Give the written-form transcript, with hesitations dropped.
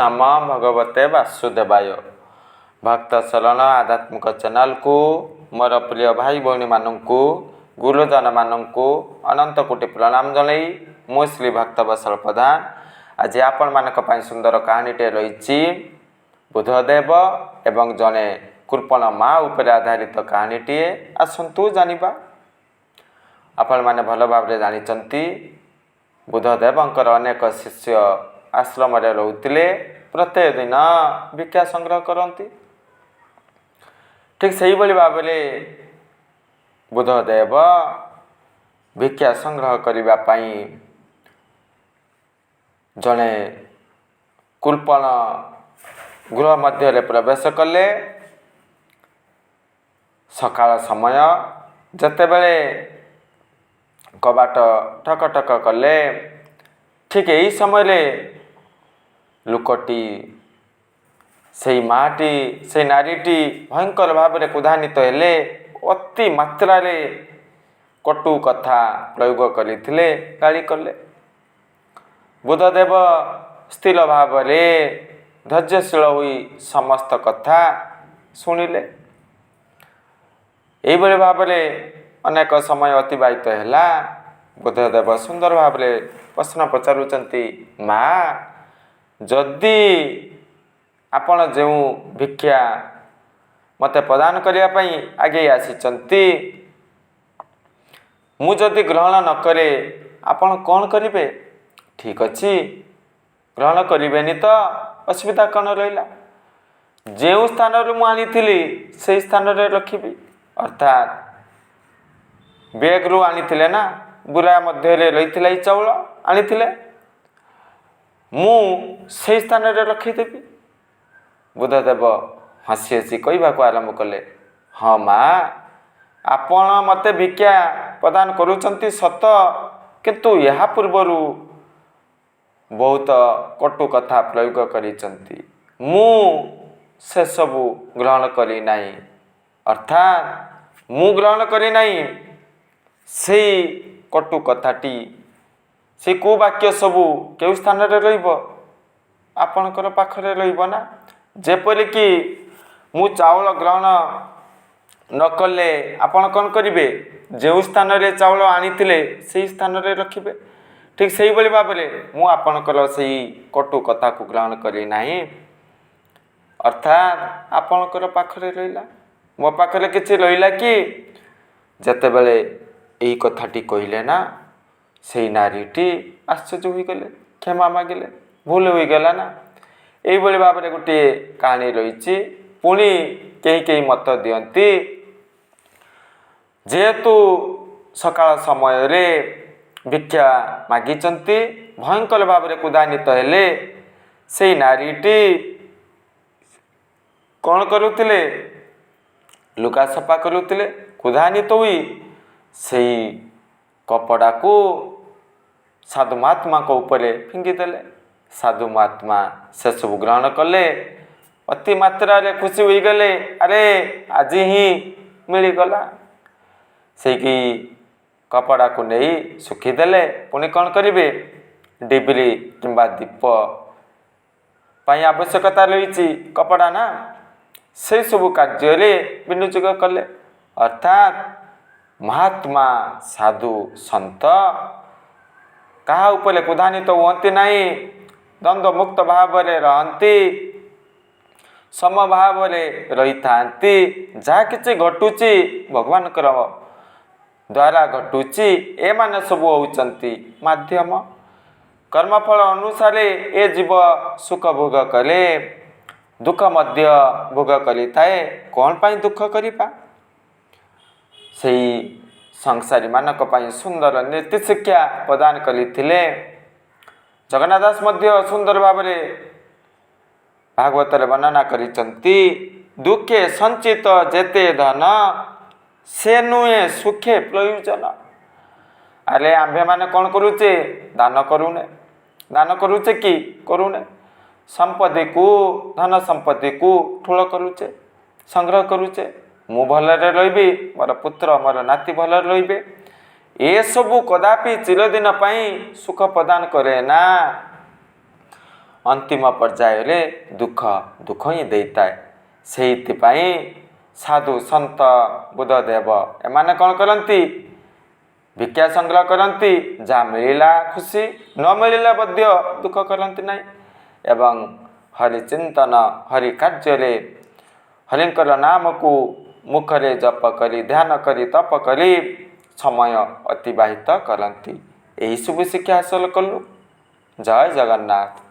नम भगवते वासुदेवाय। भक्त शरण आध्यात्मिक चैनल को मोर प्रिय भाई भौणी मानू गुरुजन मानू अनंत कोटि प्रणाम जनई मु श्री भक्त वत्सल प्रधान आज आपण मानक पई सुंदर कहानीटे रही बुधदेव एवं जड़े कृपण माँ उपर आधारित कहानीटे आसतु जानिबा। आपण माने भल भाव जानी बुधदेवंकर अनेक शिष्य आश्रम रोते प्रत्येक दिन भिक्षा संग्रह करती। ठीक से भाव बुधदेव भिक्षा संग्रह करने जड़े कृपण गृह मध्य प्रवेश कले। सकाळ समय जेतेबेले कबाट ठक ठक कले ठीक यही समय लुकटी से माटी से नारीटी भयंकर भाव में क्रोधान्वित हेले अति मात्रा कटु कथा प्रयोग करते गाड़ी कले। बुधदेव स्थिर भाव धैर्यशील हुई समस्त कथा शुणिले। यही भाव अनेक समय अतिबाहित है। बुधदेव सुंदर भाव प्रश्न पचारुचंती माँ जदि आपण जो भिक्षा मते प्रदान करने आगे आसी मु जदि ग्रहण न करे आपण कौन करेंगे? ठीक अच्छे ग्रहण करेनि तो असुविधा कौन रहा? जो स्थान मु आनी से स्थान रखी अर्थात बैग रु आनी ना बुरा मध्य रही चाउल आनी मु से स्थान रखीदेवी। बुधदेव हसी हसी कहवाक आरंभ कले हाँ माँ आपण मते भिक्षा प्रदान करुचंती सत किंतु यहा पूर्वर बहुत कटु कथा प्रयोग करिचंती मु से सबु ग्रहण करी नाही। अर्थात मु ग्रहण करी नाही से कटु कथाटी से को वाक्य सबु के स्थान आपणकर पाखरे रहिबो ना। जेपरिकी मु चाउल ग्रहण न कले आपण कौन करेंगे? जो स्थान रे चाउल आनी से स्थान रे रखिबे। ठीक से ही भाव मु आपणकर से कटु कथा को ग्रहण करी नाही। अर्थात आपणकर पाखरे रहिला मो पाखरे किछि रहिला कि जेतेबेले यही कथाटी कहले ना से नारीटी आश्चर्य हो गले क्षमा मागिले भूल हो गला ना। यही भाव में गोटे कहानी रही पुणी कई मत दियंती जेहेतु सकाळ समय रे भिक्षा मागिचंती भयंकर भाव में क्रोधान्वित हेले से नारीटी कौन करुतिले लुगा सफा करुतिले क्रोधान्वित हुई से कपड़ा को साधु महात्मा को ऊपर फिंगिदेले। साधु महात्मा से सब ग्रहण कले अति मात्रा रे खुशी हो गले अरे आज ही मिलगला से कि कपड़ा को नहीं सुखीदेले। पुणी कौन करेंगे? डिबरी किंबा दीप पाई आवश्यकता रही कपड़ा ना से सब कार्य विनियोग कले। अर्थात महात्मा साधु संत कहा उपले क्रोधान्वित हुअंती नहीं द्वंद्व मुक्त भाव रहती समभाव रही था। जहाँ कि घटुची भगवान द्वारा घटुची ए माने सब होउचंती माध्यम कर्मफल अनुसार ए जीव सुख भोग करे दुख मध्य भोग करी थाए कौन पाई दुख करिपा? सही संसारी मानक पाई सुंदर नीति शिक्षा प्रदान करथिले। जगन्नाथ दास मध्य सुंदर भाव भागवत वर्णना करिचंती दुखे संचित जेते धन से नुहे सुखे प्रयोजन। अरे आंभे माने कौन करुचे? दान करुचे कि करुने संपत्ति को धन संपत्ति को ठूल करुचे संग्रह करुचे मु भलरे रहिबी मोर पुत्र मोर नाती भलरे रहिबे ए सबु कदापि चिरदिन पाई सुख प्रदान करे ना। अंतिम पर्याय दुख दुख ही देता है। से साधु सन्त बुद्धदेव एमाने कौन करती भिक्षा संग्रह करती जहाँ मिलला खुशी न मिलला मध्य दुख करती नहीं एवं हरिचिंतन हरि कार्य हरिंकर नाम को मुखरे जप करी ध्यान करी तप करी समय अतिबाहित करती। यही सब शिक्षा हासिल कलु। जय जगन्नाथ।